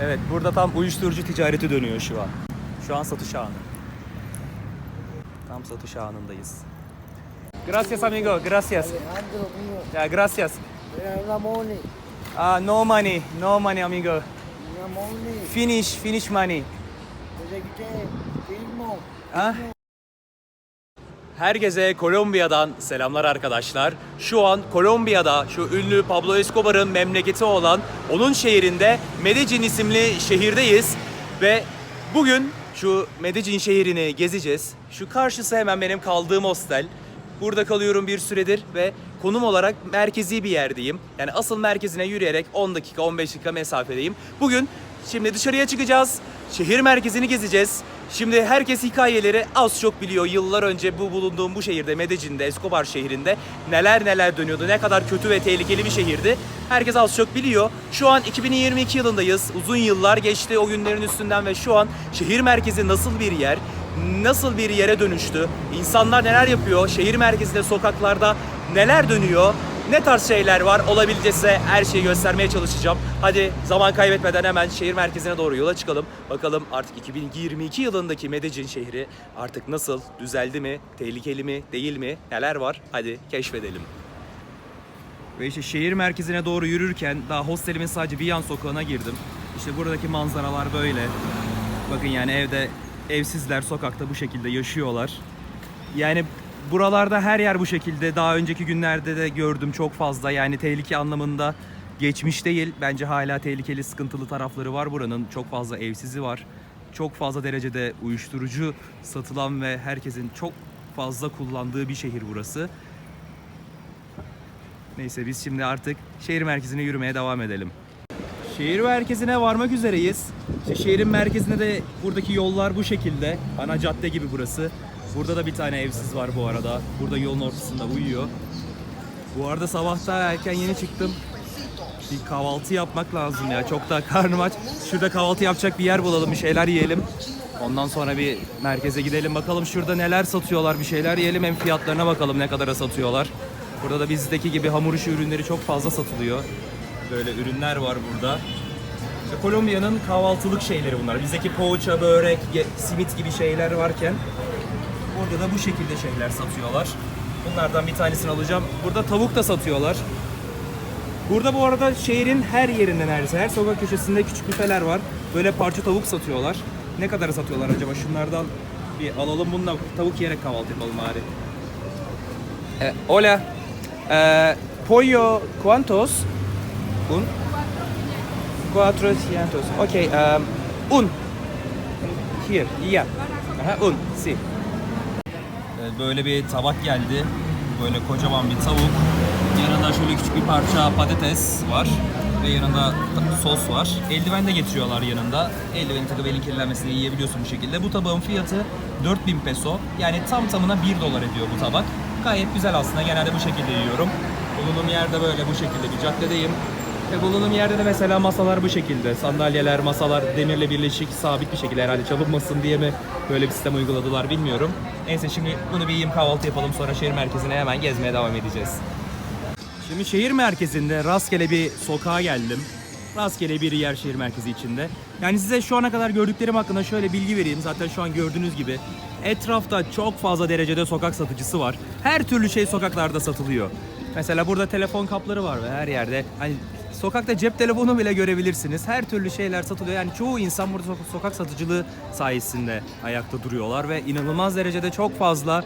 Evet, burada tam uyuşturucu ticareti dönüyor şu an. Şu an satış anı. Tam satış anındayız. Gracias amigo, gracias. Alejandro mío, Ya gracias. la money, No money, no money amigo. la money. Finish money. Desde que te firmo. Ha? Herkese Kolombiya'dan selamlar arkadaşlar. Şu an Kolombiya'da şu ünlü Pablo Escobar'ın memleketi olan onun şehrinde Medellin isimli şehirdeyiz. Ve bugün şu Medellin şehrini gezeceğiz. Şu karşısı hemen benim kaldığım hostel. Burada kalıyorum bir süredir ve konum olarak merkezi bir yerdeyim. Yani asıl merkezine yürüyerek 10 dakika 15 dakika mesafedeyim. Bugün şimdi dışarıya çıkacağız. Şehir merkezini gezeceğiz. Şimdi herkes hikayeleri az çok biliyor. Yıllar önce bulunduğum bu şehirde, Medellin'de, Escobar şehrinde neler dönüyordu. Ne kadar kötü ve tehlikeli bir şehirdi. Herkes az çok biliyor. Şu an 2022 yılındayız. Uzun yıllar geçti o günlerin üstünden ve şu an şehir merkezi nasıl bir yer? Nasıl bir yere dönüştü? İnsanlar neler yapıyor? Şehir merkezinde, sokaklarda neler dönüyor? Ne tarz şeyler var? Olabildiğince her şeyi göstermeye çalışacağım. Hadi zaman kaybetmeden hemen şehir merkezine doğru yola çıkalım. Bakalım artık 2022 yılındaki Medellin şehri artık nasıl? Düzeldi mi? Tehlikeli mi? Değil mi? Neler var? Hadi keşfedelim. Ve işte şehir merkezine doğru yürürken daha hostelimin sadece bir yan sokağına girdim. İşte buradaki manzaralar böyle. Bakın yani evsizler sokakta bu şekilde yaşıyorlar. Yani buralarda her yer bu şekilde. Daha önceki günlerde de gördüm çok fazla. Yani tehlike anlamında geçmiş değil. Bence hala tehlikeli, sıkıntılı tarafları var buranın. Çok fazla evsizi var. Çok fazla derecede uyuşturucu satılan ve herkesin çok fazla kullandığı bir şehir burası. Neyse biz şimdi artık şehir merkezine yürümeye devam edelim. Şehir merkezine varmak üzereyiz. İşte şehrin merkezinde de buradaki yollar bu şekilde. Ana cadde gibi burası. Burada da bir tane evsiz var bu arada. Burada yolun ortasında uyuyor. Bu arada sabahta erken yeni çıktım. Bir kahvaltı yapmak lazım ya. Çok da karnım aç. Şurada kahvaltı yapacak bir yer bulalım, bir şeyler yiyelim. Ondan sonra bir merkeze gidelim. Bakalım şurada neler satıyorlar, bir şeyler yiyelim. Hem fiyatlarına bakalım ne kadara satıyorlar. Burada da bizdeki gibi hamur işi ürünleri çok fazla satılıyor. Böyle ürünler var burada. İşte Kolombiya'nın kahvaltılık şeyleri bunlar. Bizdeki poğaça, börek, simit gibi şeyler varken burada da bu şekilde şeyler satıyorlar. Bunlardan bir tanesini alacağım. Burada tavuk da satıyorlar. Burada bu arada şehrin her yerinde neredeyse her sokak köşesinde küçük büfeler var. Böyle parça tavuk satıyorlar. Ne kadar satıyorlar acaba? Şunlardan bir alalım. Bununla tavuk yiyerek kahvaltı yapalım bari. Hola. Pollo cuantos? Un? 400. Okay. Un. Here. Yeah. Aha, un. Si. Böyle bir tabak geldi. Böyle kocaman bir tavuk. Yanında şöyle küçük bir parça patates var. Ve yanında sos var. Eldiven de getiriyorlar yanında. Eldiveni takıp elin kirlenmesini yiyebiliyorsun bu şekilde. Bu tabağın fiyatı 4000 peso. Yani tam tamına 1 dolar ediyor bu tabak. Gayet güzel aslında. Genelde bu şekilde yiyorum. Bulunduğum yerde böyle bu şekilde bir caddedeyim. Ve bulunduğum yerde de mesela masalar bu şekilde. Sandalyeler, masalar demirle birleşik, sabit bir şekilde, herhalde çalınmasın diye mi böyle bir sistem uyguladılar bilmiyorum. Neyse şimdi bunu bir yiyeyim, kahvaltı yapalım, sonra şehir merkezine hemen gezmeye devam edeceğiz. Şimdi şehir merkezinde rastgele bir sokağa geldim. Rastgele bir yer şehir merkezi içinde. Yani size şu ana kadar gördüklerim hakkında şöyle bilgi vereyim. Zaten şu an gördüğünüz gibi etrafta çok fazla derecede sokak satıcısı var. Her türlü şey sokaklarda satılıyor. Mesela burada telefon kapları var ve her yerde hani sokakta cep telefonu bile görebilirsiniz. Her türlü şeyler satılıyor. Yani çoğu insan burada sokak satıcılığı sayesinde ayakta duruyorlar ve inanılmaz derecede çok fazla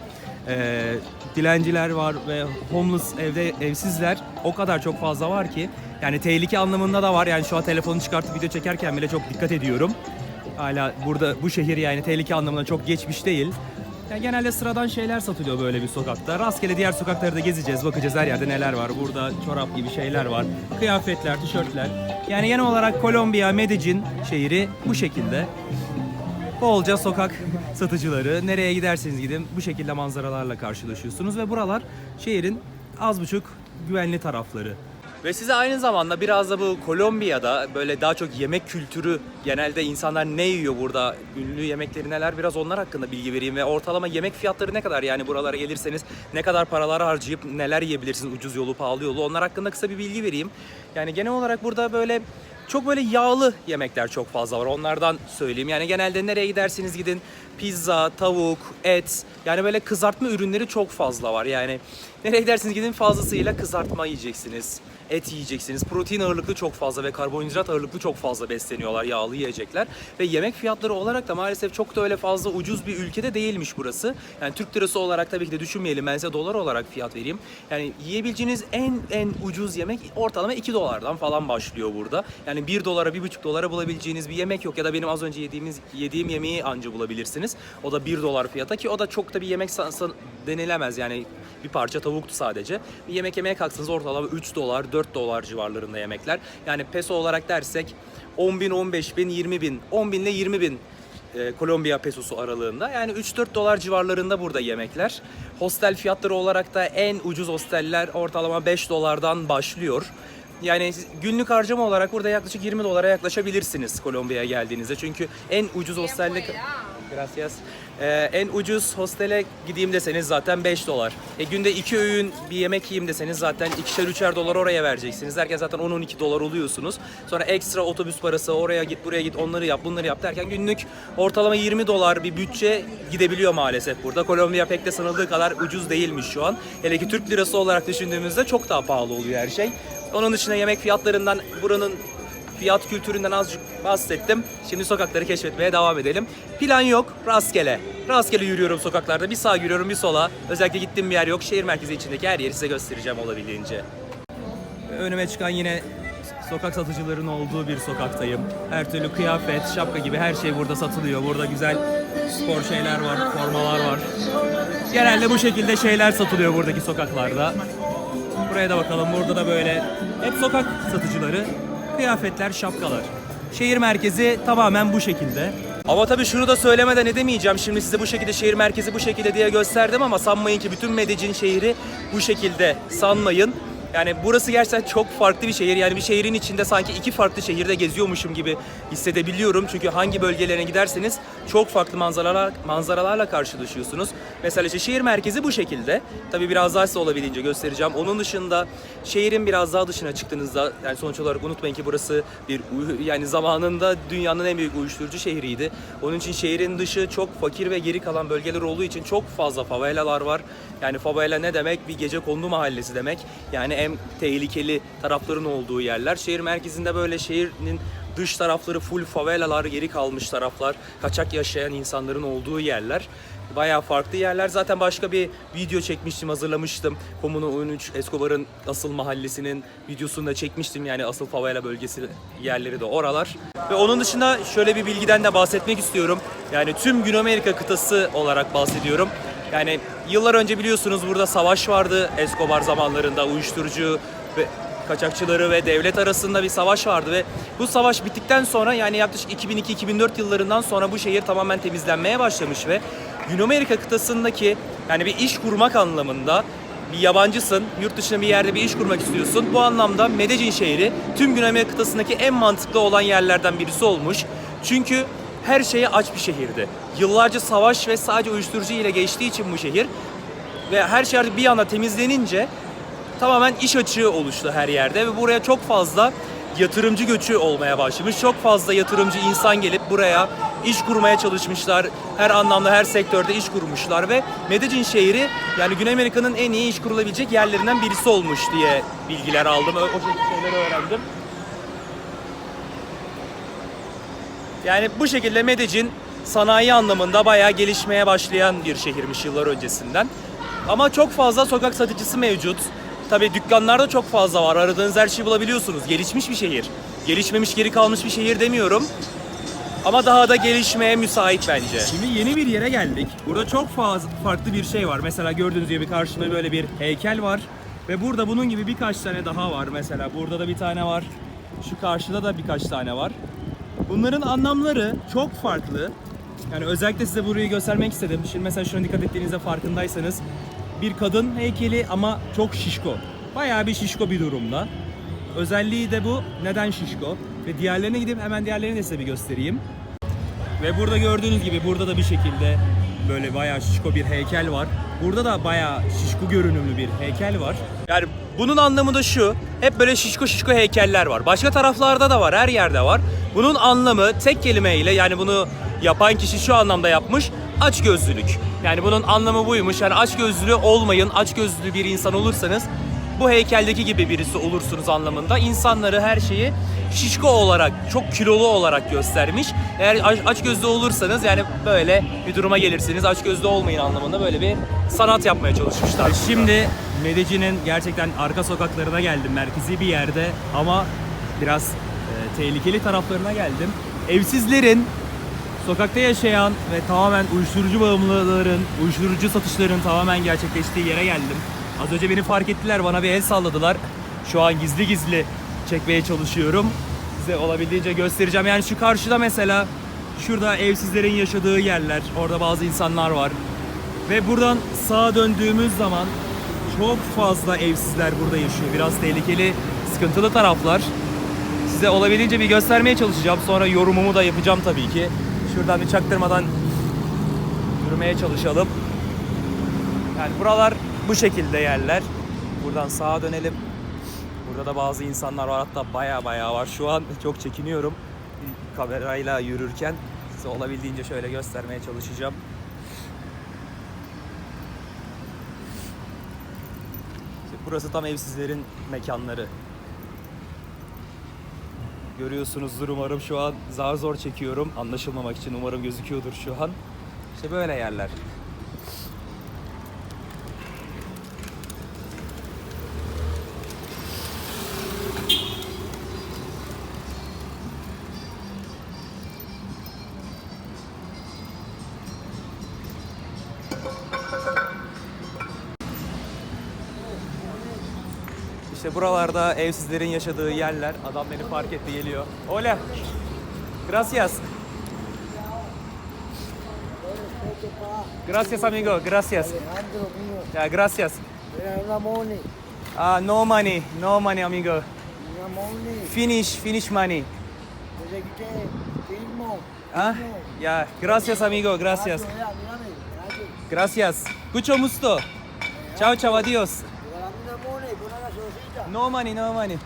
dilenciler var ve homeless, evsizler o kadar çok fazla var ki yani tehlike anlamında da var. Yani şu an telefonu çıkartıp video çekerken bile çok dikkat ediyorum. Hala burada bu şehir yani tehlike anlamında çok geçmiş değil. Yani genelde sıradan şeyler satılıyor böyle bir sokakta. Rastgele diğer sokakları da gezeceğiz. Bakacağız her yerde neler var. Burada çorap gibi şeyler var. Kıyafetler, tişörtler. Yani genel olarak Kolombiya, Medellin şehri bu şekilde. Bolca sokak satıcıları. Nereye giderseniz gidin bu şekilde manzaralarla karşılaşıyorsunuz. Ve buralar şehrin az buçuk güvenli tarafları. Ve size aynı zamanda biraz da bu Kolombiya'da böyle daha çok yemek kültürü, genelde insanlar ne yiyor burada, ünlü yemekleri neler, biraz onlar hakkında bilgi vereyim ve ortalama yemek fiyatları ne kadar, yani buralara gelirseniz ne kadar paralar harcayıp neler yiyebilirsiniz, ucuz yolu, pahalı yolu, onlar hakkında kısa bir bilgi vereyim. Yani genel olarak burada böyle çok böyle yağlı yemekler çok fazla var. Onlardan söyleyeyim. Yani genelde nereye giderseniz gidin pizza, tavuk, et, yani böyle kızartma ürünleri çok fazla var. Yani nereye giderseniz gidin fazlasıyla kızartma yiyeceksiniz. Et yiyeceksiniz. Protein ağırlıklı çok fazla ve karbonhidrat ağırlıklı çok fazla besleniyorlar yağlı yiyecekler. Ve yemek fiyatları olarak da maalesef çok da öyle fazla ucuz bir ülkede değilmiş burası. Yani Türk lirası olarak tabii ki de düşünmeyelim. Ben size dolar olarak fiyat vereyim. Yani yiyebileceğiniz en ucuz yemek ortalama 2 dolardan falan başlıyor burada. Yani 1 dolara 1,5 dolara bulabileceğiniz bir yemek yok. Ya da benim az önce yediğim yemeği anca bulabilirsiniz. O da 1 dolar fiyata ki o da çok da bir yemek denilemez. Yani bir parça tavuktu sadece. Bir yemek yemeye kalksanız ortalama 3 dolar, 4 dolar civarlarında yemekler. Yani peso olarak dersek 10 bin, 15 bin, 20 bin, 10 bin ile 20 bin Kolombiya pesosu aralığında. Yani 3-4 dolar civarlarında burada yemekler. Hostel fiyatları olarak da en ucuz hosteller ortalama 5 dolardan başlıyor. Yani günlük harcama olarak burada yaklaşık 20 dolara yaklaşabilirsiniz Kolombiya'ya geldiğinizde. Çünkü en ucuz hostelde... Gracias. En ucuz hostele gideyim deseniz zaten 5 dolar. Günde 2 öğün bir yemek yiyeyim deseniz zaten 2'şer 3'er dolar oraya vereceksiniz. Derken zaten 10-12 dolar oluyorsunuz. Sonra ekstra otobüs parası, oraya git buraya git, onları yap bunları yap derken günlük ortalama 20 dolar bir bütçe gidebiliyor maalesef burada. Kolombiya pek de sanıldığı kadar ucuz değilmiş şu an. Hele ki Türk lirası olarak düşündüğümüzde çok daha pahalı oluyor her şey. Onun dışında yemek fiyatlarından, buranın fiyat kültüründen azıcık bahsettim. Şimdi sokakları keşfetmeye devam edelim. Plan yok, rastgele. Rastgele yürüyorum sokaklarda. Bir sağa yürüyorum, bir sola. Özellikle gittiğim bir yer yok. Şehir merkezi içindeki her yeri size göstereceğim olabildiğince. Önüme çıkan yine sokak satıcıların olduğu bir sokaktayım. Her türlü kıyafet, şapka gibi her şey burada satılıyor. Burada güzel spor şeyler var, formalar var. Genelde bu şekilde şeyler satılıyor buradaki sokaklarda. Buraya da bakalım. Burada da böyle hep sokak satıcıları. Kıyafetler, şapkalar. Şehir merkezi tamamen bu şekilde. Ama tabii şunu da söylemeden edemeyeceğim. Şimdi size bu şekilde şehir merkezi bu şekilde diye gösterdim ama sanmayın ki bütün Medellin şehri bu şekilde, sanmayın. Yani burası gerçekten çok farklı bir şehir. Yani bir şehrin içinde sanki 2 farklı şehirde geziyormuşum gibi hissedebiliyorum. Çünkü hangi bölgelerine giderseniz çok farklı manzaralarla karşılaşıyorsunuz. Mesela işte şehir merkezi bu şekilde. Tabii biraz daha size olabildiğince göstereceğim. Onun dışında şehrin biraz daha dışına çıktığınızda, yani sonuç olarak unutmayın ki burası yani zamanında dünyanın en büyük uyuşturucu şehriydi. Onun için şehrin dışı çok fakir ve geri kalan bölgeler olduğu için çok fazla favelalar var. Yani favela ne demek? Bir gecekondu mahallesi demek. Yani en tehlikeli tarafların olduğu yerler. Şehir merkezinde böyle şehrin dış tarafları full favelalar, geri kalmış taraflar, kaçak yaşayan insanların olduğu yerler. Bayağı farklı yerler. Zaten başka bir video çekmiştim, hazırlamıştım. Comuna 13 Escobar'ın asıl mahallesinin videosunu da çekmiştim. Yani asıl favela bölgesi yerleri de oralar. Ve onun dışında şöyle bir bilgiden de bahsetmek istiyorum. Yani tüm Güney Amerika kıtası olarak bahsediyorum. Yani yıllar önce biliyorsunuz burada savaş vardı Escobar zamanlarında, uyuşturucu ve kaçakçıları ve devlet arasında bir savaş vardı ve bu savaş bittikten sonra, yani yaklaşık 2002-2004 yıllarından sonra bu şehir tamamen temizlenmeye başlamış ve Güney Amerika kıtasındaki, yani bir iş kurmak anlamında, bir yabancısın, yurt dışında bir yerde bir iş kurmak istiyorsun. Bu anlamda Medellin şehri tüm Güney Amerika kıtasındaki en mantıklı olan yerlerden birisi olmuş. Çünkü her şeye aç bir şehirdi. Yıllarca savaş ve sadece uyuşturucu ile geçtiği için bu şehir ve her şey artık bir anda temizlenince tamamen iş açığı oluştu her yerde ve buraya çok fazla yatırımcı göçü olmaya başlamış. Çok fazla yatırımcı insan gelip buraya iş kurmaya çalışmışlar. Her anlamda, her sektörde iş kurmuşlar ve Medellin şehri yani Güney Amerika'nın en iyi iş kurulabilecek yerlerinden birisi olmuş diye bilgiler aldım. O şekilde şeyleri öğrendim. Yani bu şekilde Medellin sanayi anlamında bayağı gelişmeye başlayan bir şehirmiş yıllar öncesinden. Ama çok fazla sokak satıcısı mevcut. Tabii dükkanlarda çok fazla var. Aradığınız her şeyi bulabiliyorsunuz. Gelişmiş bir şehir. Gelişmemiş, geri kalmış bir şehir demiyorum. Ama daha da gelişmeye müsait bence. Şimdi yeni bir yere geldik. Burada çok fazla farklı bir şey var. Mesela gördüğünüz gibi karşımda böyle bir heykel var. Ve burada bunun gibi birkaç tane daha var. Mesela burada da bir tane var. Şu karşıda da birkaç tane var. Bunların anlamları çok farklı. Yani özellikle size burayı göstermek istedim. Şimdi mesela şuna dikkat ettiğinizde farkındaysanız bir kadın heykeli ama çok şişko. Bayağı bir şişko bir durumda. Özelliği de bu. Neden şişko? Ve diğerlerine gidip hemen diğerlerini de size bir göstereyim. Ve burada gördüğünüz gibi burada da bir şekilde böyle bayağı şişko bir heykel var. Burada da bayağı şişko görünümlü bir heykel var. Yani Bunun anlamı da şu. Hep böyle şişko şişko heykeller var. Başka taraflarda da var. Her yerde var. Bunun anlamı tek kelimeyle, yani bunu yapan kişi şu anlamda yapmış. Açgözlülük. Yani bunun anlamı buymuş. Yani açgözlü olmayın. Açgözlü bir insan olursanız bu heykeldeki gibi birisi olursunuz anlamında. İnsanları, her şeyi şişko olarak, çok kilolu olarak göstermiş. Eğer açgözlü olursanız yani böyle bir duruma gelirsiniz. Açgözlü olmayın anlamında böyle bir sanat yapmaya çalışmışlar. Şimdi Medellin'in gerçekten arka sokaklarına geldim. Merkezi bir yerde ama biraz tehlikeli taraflarına geldim. Evsizlerin, sokakta yaşayan ve tamamen uyuşturucu bağımlıların, uyuşturucu satışlarının tamamen gerçekleştiği yere geldim. Az önce beni fark ettiler, bana bir el salladılar. Şu an gizli gizli çekmeye çalışıyorum. Size olabildiğince göstereceğim. Yani şu karşıda mesela, şurada evsizlerin yaşadığı yerler. Orada bazı insanlar var. Ve buradan sağa döndüğümüz zaman çok fazla evsizler burada yaşıyor. Biraz tehlikeli, sıkıntılı taraflar. Size olabildiğince bir göstermeye çalışacağım. Sonra yorumumu da yapacağım tabii ki. Şuradan bir çaktırmadan yürümeye çalışalım. Yani buralar bu şekilde yerler. Buradan sağa dönelim. Burada da bazı insanlar var, hatta baya var. Şu an çok çekiniyorum kamerayla yürürken. Size olabildiğince şöyle göstermeye çalışacağım. İşte burası tam evsizlerin mekanları. Görüyorsunuzdur umarım, şu an zar zor çekiyorum. Anlaşılmamak için umarım gözüküyordur şu an. İşte böyle yerler. İşte buralarda evsizlerin yaşadığı yerler. Adam beni fark etti, geliyor. Hola. Gracias. Gracias amigo, gracias. Alejandro mío. Ya, gracias. Mira una money. No money, no money amigo. Una money. Finish money. Desde que firmo. Ah, ya, gracias amigo, gracias. Mira, mírame. Gracias. Gracias. Mucho gusto. Ciao ciao, adios. Regálame una money con una gasolcita. No money, no money.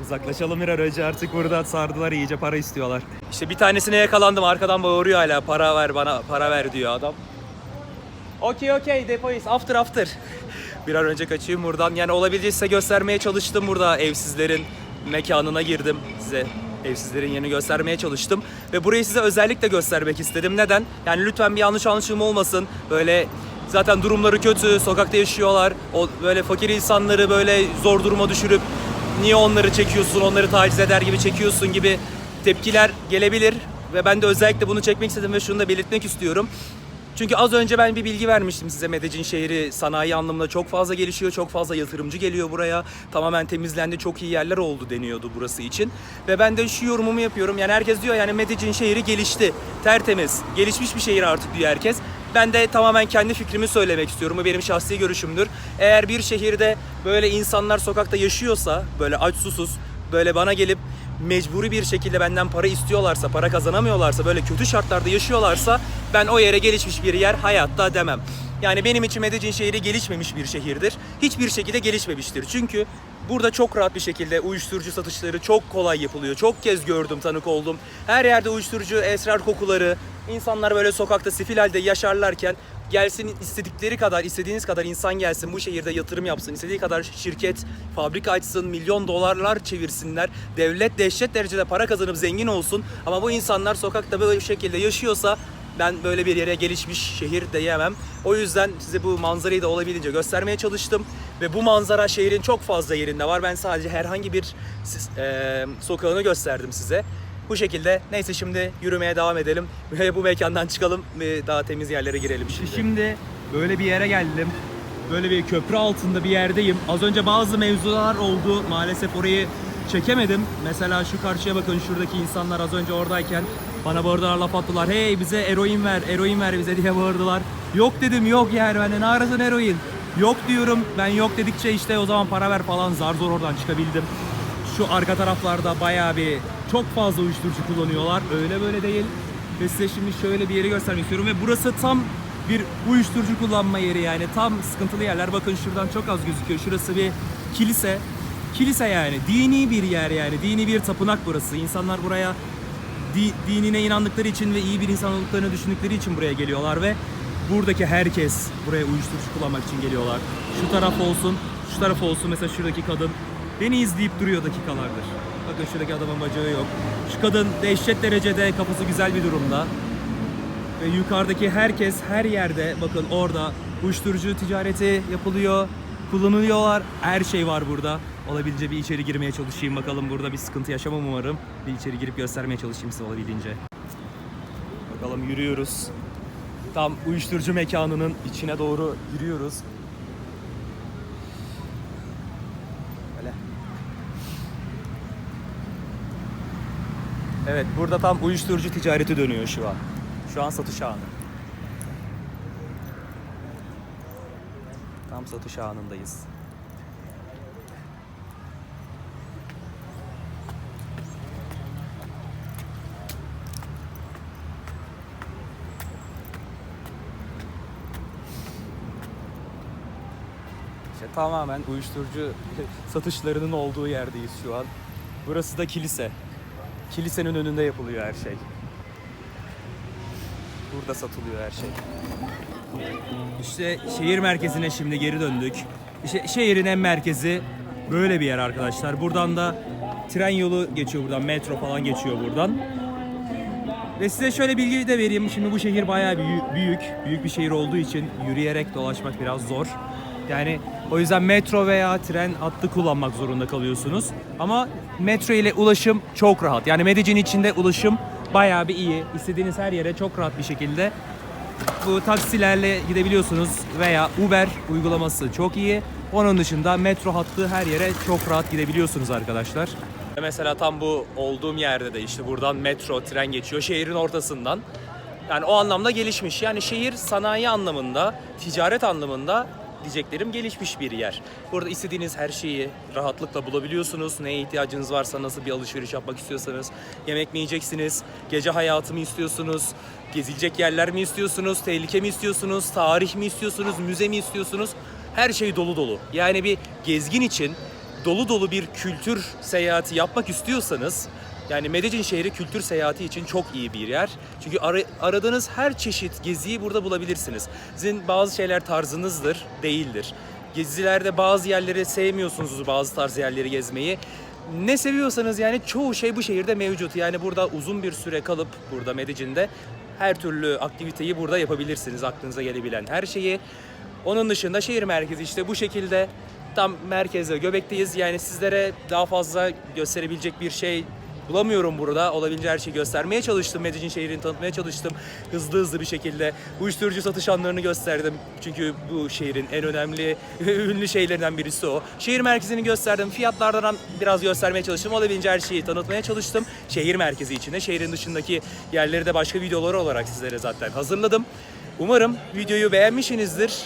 Uzaklaşalım bir an önce, artık burada sardılar, iyice para istiyorlar. İşte bir tanesine yakalandım, arkadan bağırıyor hala, para ver bana, para ver diyor adam. Okey, depois, after. Bir an önce kaçayım buradan. Yani olabildiğince size göstermeye çalıştım, burada evsizlerin mekanına girdim. Size evsizlerin yerini göstermeye çalıştım. Ve burayı size özellikle göstermek istedim. Neden? Yani lütfen bir yanlış anlaşılma olmasın. Böyle zaten durumları kötü, sokakta yaşıyorlar. O böyle fakir insanları böyle zor duruma düşürüp niye onları çekiyorsun, onları taciz eder gibi çekiyorsun gibi tepkiler gelebilir. Ve ben de özellikle bunu çekmek istedim ve şunu da belirtmek istiyorum. Çünkü az önce ben bir bilgi vermiştim size. Medellin şehri sanayi anlamında çok fazla gelişiyor. Çok fazla yatırımcı geliyor buraya. Tamamen temizlendi. Çok iyi yerler oldu deniyordu burası için. Ve ben de şu yorumumu yapıyorum. Yani herkes diyor yani Medellin şehri gelişti. Tertemiz. Gelişmiş bir şehir artık diyor herkes. Ben de tamamen kendi fikrimi söylemek istiyorum. Bu benim şahsi görüşümdür. Eğer bir şehirde böyle insanlar sokakta yaşıyorsa, böyle aç susuz, böyle bana gelip mecburi bir şekilde benden para istiyorlarsa, para kazanamıyorlarsa, böyle kötü şartlarda yaşıyorlarsa ben o yere gelişmiş bir yer hayatta demem. Yani benim için Medellin şehri gelişmemiş bir şehirdir. Hiçbir şekilde gelişmemiştir. Çünkü burada çok rahat bir şekilde uyuşturucu satışları çok kolay yapılıyor. Çok kez gördüm, tanık oldum. Her yerde uyuşturucu, esrar kokuları, insanlar böyle sokakta sefil halde yaşarlarken gelsin istedikleri kadar, istediğiniz kadar insan gelsin bu şehirde yatırım yapsın. İstediği kadar şirket, fabrika açsın, milyon dolarlar çevirsinler. Devlet dehşet derecede para kazanıp zengin olsun. Ama bu insanlar sokakta böyle bir şekilde yaşıyorsa ben böyle bir yere gelişmiş şehir diyemem. O yüzden size bu manzarayı da olabildiğince göstermeye çalıştım. Ve bu manzara şehrin çok fazla yerinde var. Ben sadece herhangi bir sokağını gösterdim size. Bu şekilde. Neyse, şimdi yürümeye devam edelim ve bu mekandan çıkalım ve daha temiz yerlere girelim. Şimdi böyle bir yere geldim. Böyle bir köprü altında bir yerdeyim. Az önce bazı mevzular oldu. Maalesef orayı çekemedim. Mesela şu karşıya bakın, şuradaki insanlar az önce oradayken bana bağırdılar, laf attılar. Hey bize eroin ver bize diye bağırdılar. Yok dedim, yok yani ben de ne arasın eroin. Yok diyorum, ben yok dedikçe işte o zaman para ver falan, zar zor oradan çıkabildim. Şu arka taraflarda bayağı bir çok fazla uyuşturucu kullanıyorlar. Öyle böyle değil. Ve size şimdi şöyle bir yeri göstermek istiyorum. Ve burası tam bir uyuşturucu kullanma yeri yani. Tam sıkıntılı yerler. Bakın şuradan çok az gözüküyor. Şurası bir kilise. Kilise yani. Dini bir yer yani. Dini bir tapınak burası. İnsanlar buraya dinine inandıkları için ve iyi bir insan olduklarını düşündükleri için buraya geliyorlar ve buradaki herkes buraya uyuşturucu kullanmak için geliyorlar. Şu taraf olsun, şu taraf olsun. Mesela şuradaki kadın beni izleyip duruyor dakikalardır. Bakın şuradaki adamın bacağı yok. Şu kadın dehşet derecede kafası güzel bir durumda. Ve yukarıdaki herkes her yerde, bakın orada uyuşturucu ticareti yapılıyor, kullanılıyorlar. Her şey var burada. Olabildiğince bir içeri girmeye çalışayım. Bakalım burada bir sıkıntı yaşamam umarım. Bir içeri girip göstermeye çalışayım size olabildiğince. Bakalım yürüyoruz. Tam uyuşturucu mekanının içine doğru yürüyoruz. Böyle. Evet, burada tam uyuşturucu ticareti dönüyor şu an. Şu an satış anı. Tam satış anındayız. İşte tamamen uyuşturucu satışlarının olduğu yerdeyiz şu an. Burası da kilise. Kilisenin önünde yapılıyor her şey. Burada satılıyor her şey. İşte şehir merkezine şimdi geri döndük. İşte şehrin en merkezi böyle bir yer arkadaşlar. Buradan da tren yolu geçiyor buradan. Metro falan geçiyor buradan. Ve size şöyle bilgi de vereyim. Şimdi bu şehir bayağı büyük bir şehir olduğu için yürüyerek dolaşmak biraz zor. Yani o yüzden metro veya tren hattı kullanmak zorunda kalıyorsunuz. Ama metro ile ulaşım çok rahat. Yani Medellin içinde ulaşım bayağı bir iyi. İstediğiniz her yere çok rahat bir şekilde bu taksilerle gidebiliyorsunuz veya Uber uygulaması çok iyi. Onun dışında metro hattı her yere çok rahat gidebiliyorsunuz arkadaşlar. Mesela tam bu olduğum yerde de işte buradan metro, tren geçiyor şehrin ortasından. Yani o anlamda gelişmiş. Yani şehir sanayi anlamında, ticaret anlamında diyeceklerim gelişmiş bir yer. Burada istediğiniz her şeyi rahatlıkla bulabiliyorsunuz. Neye ihtiyacınız varsa, nasıl bir alışveriş yapmak istiyorsanız, yemek mi yiyeceksiniz, gece hayatı mı istiyorsunuz, gezilecek yerler mi istiyorsunuz, tehlike mi istiyorsunuz, tarih mi istiyorsunuz, müze mi istiyorsunuz? Her şey dolu dolu. Yani bir gezgin için dolu dolu bir kültür seyahati yapmak istiyorsanız, yani Medellin şehri kültür seyahati için çok iyi bir yer. Çünkü aradığınız her çeşit geziyi burada bulabilirsiniz. Sizin bazı şeyler tarzınızdır, değildir. Gezilerde bazı yerleri sevmiyorsunuz, bazı tarz yerleri gezmeyi. Ne seviyorsanız yani çoğu şey bu şehirde mevcut. Yani burada uzun bir süre kalıp burada Medellin'de her türlü aktiviteyi burada yapabilirsiniz. Aklınıza gelebilen her şeyi. Onun dışında şehir merkezi işte bu şekilde tam merkezde, göbekteyiz. Yani sizlere daha fazla gösterebilecek bir şey bulamıyorum burada. Olabildiğince her şeyi göstermeye çalıştım. Medellin şehrini tanıtmaya çalıştım. Hızlı bir şekilde uyuşturucu satış anlarını gösterdim. Çünkü bu şehrin en önemli, ünlü şeylerinden birisi o. Şehir merkezini gösterdim. Fiyatlardan biraz göstermeye çalıştım. Olabildiğince her şeyi tanıtmaya çalıştım. Şehir merkezi içinde. Şehrin dışındaki yerleri de başka videolar olarak sizlere zaten hazırladım. Umarım videoyu beğenmişsinizdir.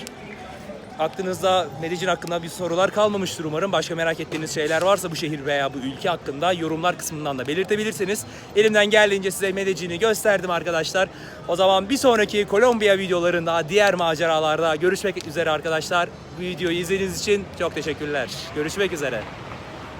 Aklınızda Medellin hakkında bir sorular kalmamıştır umarım. Başka merak ettiğiniz şeyler varsa bu şehir veya bu ülke hakkında yorumlar kısmından da belirtebilirsiniz. Elimden geldiğince size Medellin'i gösterdim arkadaşlar. O zaman bir sonraki Kolombiya videolarında, diğer maceralarda görüşmek üzere arkadaşlar. Bu videoyu izlediğiniz için çok teşekkürler. Görüşmek üzere.